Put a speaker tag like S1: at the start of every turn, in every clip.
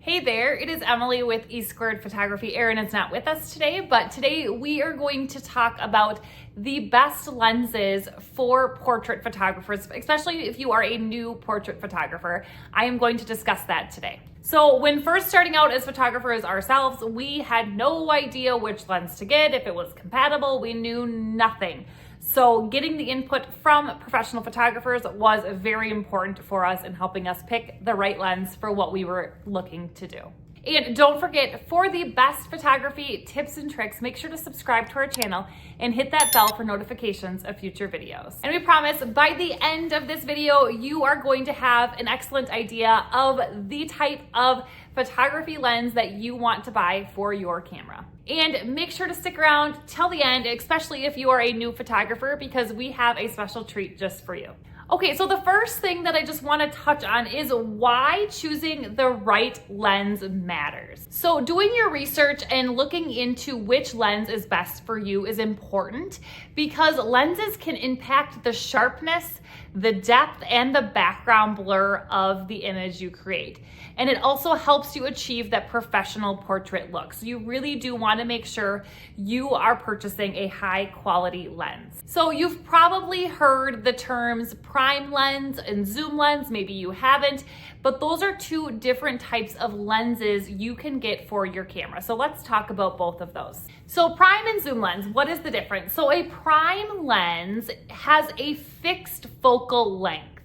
S1: Hey there, it is Emily with E Squared Photography. Erin is not with us today, but today we are going to talk about the best lenses for portrait photographers, especially if you are a new portrait photographer. I am going to discuss that today. So when first starting out as photographers ourselves, we had no idea which lens to get, if it was compatible, we knew nothing. So getting the input from professional photographers was very important for us in helping us pick the right lens for what we were looking to do. And don't forget, for the best photography tips and tricks, make sure to subscribe to our channel and hit that bell for notifications of future videos. And we promise by the end of this video, you are going to have an excellent idea of the type of photography lens that you want to buy for your camera. And make sure to stick around till the end, especially if you are a new photographer, because we have a special treat just for you. Okay, so the first thing that I just want to touch on is why choosing the right lens matters. So doing your research and looking into which lens is best for you is important because lenses can impact the sharpness, the depth, and the background blur of the image you create. And it also helps you achieve that professional portrait look. So you really do want to make sure you are purchasing a high quality lens. So you've probably heard the terms prime lens and zoom lens, maybe you haven't, but those are two different types of lenses you can get for your camera. So let's talk about both of those. So prime and zoom lens, what is the difference? So a prime lens has a fixed focal length,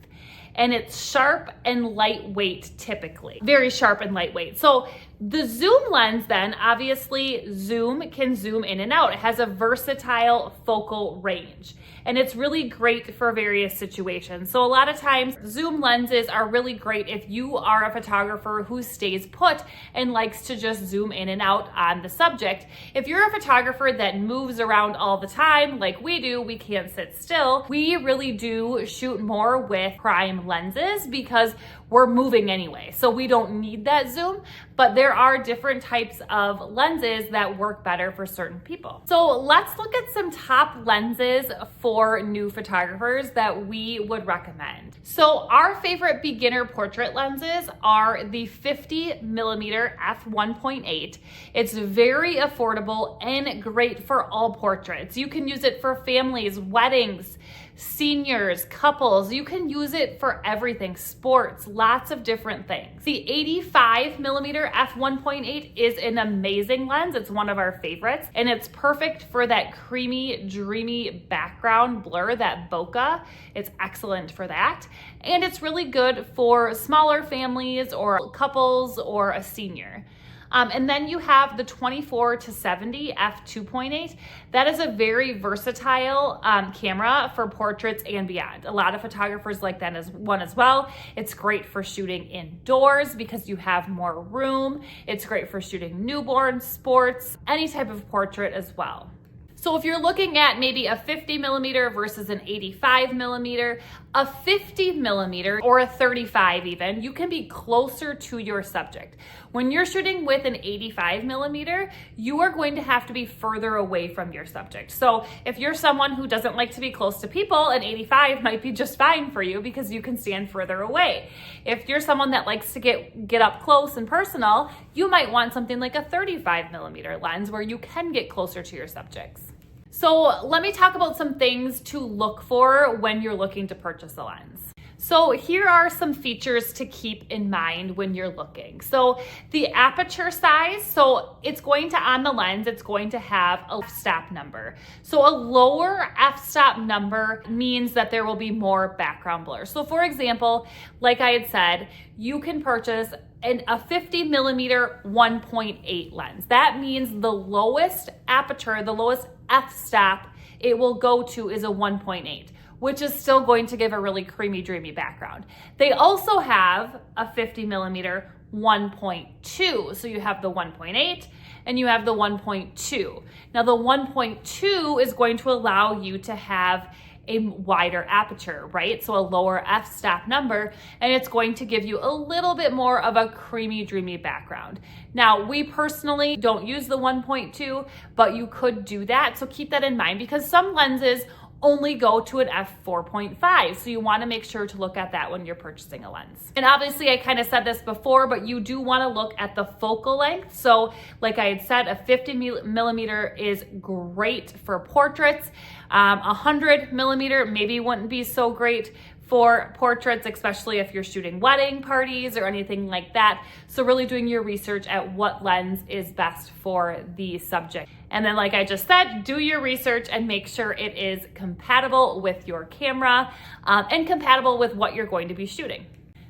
S1: and it's sharp and lightweight typically. Very sharp and lightweight. So the zoom lens then, obviously zoom can zoom in and out. It has a versatile focal range and it's really great for various situations. So a lot of times zoom lenses are really great if you are a photographer who stays put and likes to just zoom in and out on the subject. If you're a photographer that moves around all the time, like we do, we can't sit still. We really do shoot more with prime lenses because we're moving anyway. So we don't need that zoom, but there are different types of lenses that work better for certain people. So let's look at some top lenses for new photographers that we would recommend. So our favorite beginner portrait lenses are the 50mm f1.8. It's very affordable and great for all portraits. You can use it for families, weddings, seniors, couples. You can use it for everything, sports, lots of different things. The 85mm f1.8 is an amazing lens. It's one of our favorites, and it's perfect for that creamy, dreamy background blur, that bokeh. It's excellent for that. And it's really good for smaller families or couples or a senior. And then you have the 24-70 f2.8. That is a very versatile camera for portraits and beyond. A lot of photographers like that as one as well. It's great for shooting indoors because you have more room. It's great for shooting newborn, sports, any type of portrait as well. So if you're looking at maybe a 50mm versus an 85mm, a 50mm or a 35 even, you can be closer to your subject. When you're shooting with an 85mm, you are going to have to be further away from your subject. So if you're someone who doesn't like to be close to people, an 85 might be just fine for you because you can stand further away. If you're someone that likes to get up close and personal, you might want something like a 35mm lens where you can get closer to your subjects. So let me talk about some things to look for when you're looking to purchase a lens. So here are some features to keep in mind when you're looking. So the aperture size, so it's going to, on the lens, it's going to have a f-stop number. So a lower f-stop number means that there will be more background blur. So for example, like I had said, you can purchase a 50mm 1.8 lens. That means the lowest aperture, the lowest f-stop it will go to is a 1.8. Which is still going to give a really creamy, dreamy background. They also have a 50mm 1.2. So you have the 1.8 and you have the 1.2. Now the 1.2 is going to allow you to have a wider aperture, right? So a lower f-stop number, and it's going to give you a little bit more of a creamy, dreamy background. Now, we personally don't use the 1.2, but you could do that. So keep that in mind because some lenses only go to an f4.5. So you want to make sure to look at that when you're purchasing a lens. And obviously I kind of said this before, but you do want to look at the focal length. So like I had said, a 50 millimeter is great for portraits. 100 millimeter maybe wouldn't be so great for portraits, especially if you're shooting wedding parties or anything like that. So really doing your research at what lens is best for the subject. And then like I just said, do your research and make sure it is compatible with your camera and compatible with what you're going to be shooting.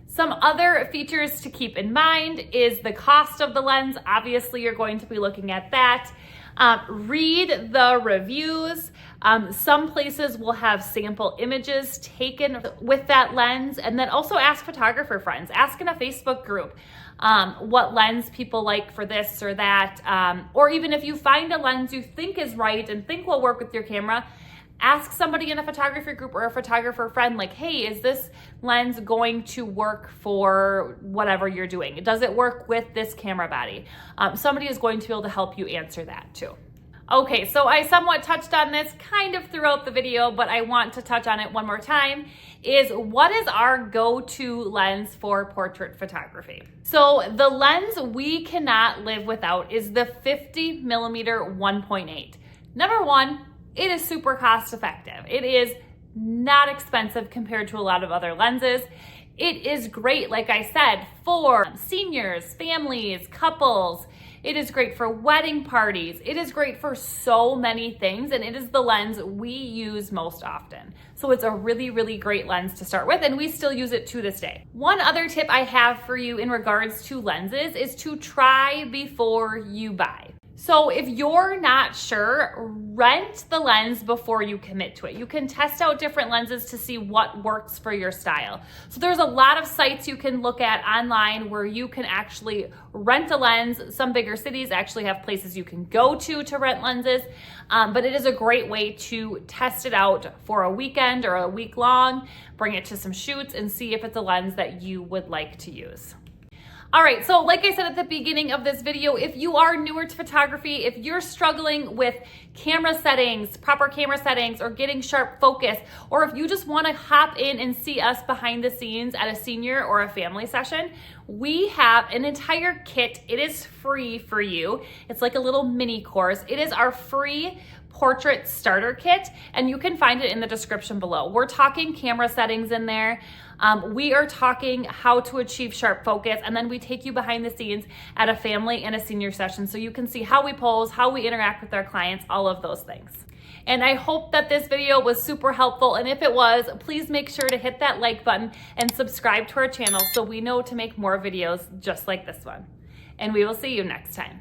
S1: Some other features to keep in mind is the cost of the lens. Obviously, you're going to be looking at that. Read the reviews. Some places will have sample images taken with that lens, and then also ask photographer friends. Ask in a Facebook group what lens people like for this or that, or even if you find a lens you think is right and think will work with your camera, ask somebody in a photography group or a photographer friend, like, hey, is this lens going to work for whatever you're doing? Does it work with this camera body? Somebody is going to be able to help you answer that too. Okay, so I somewhat touched on this kind of throughout the video, but I want to touch on it one more time, is what is our go-to lens for portrait photography? So the lens we cannot live without is the 50 millimeter 1.8. Number one, it is super cost effective. It is not expensive compared to a lot of other lenses. It is great, like I said, for seniors, families, couples. It is great for wedding parties. It is great for so many things, and it is the lens we use most often. So it's a really, really great lens to start with, and we still use it to this day. One other tip I have for you in regards to lenses is to try before you buy. So if you're not sure, rent the lens before you commit to it. You can test out different lenses to see what works for your style. So there's a lot of sites you can look at online where you can actually rent a lens. Some bigger cities actually have places you can go to rent lenses, but it is a great way to test it out for a weekend or a week long, bring it to some shoots and see if it's a lens that you would like to use. All right, so like I said at the beginning of this video, if you are newer to photography, if you're struggling with camera settings, proper camera settings, or getting sharp focus, or if you just want to hop in and see us behind the scenes at a senior or a family session, we have an entire kit. It is free for you. It's like a little mini course. It is our free portrait starter kit, and you can find it in the description below. We're talking camera settings in there. We are talking how to achieve sharp focus, and then we take you behind the scenes at a family and a senior session so you can see how we pose, how we interact with our clients, all of those things. And I hope that this video was super helpful, and if it was, please make sure to hit that like button and subscribe to our channel so we know to make more videos just like this one. And we will see you next time.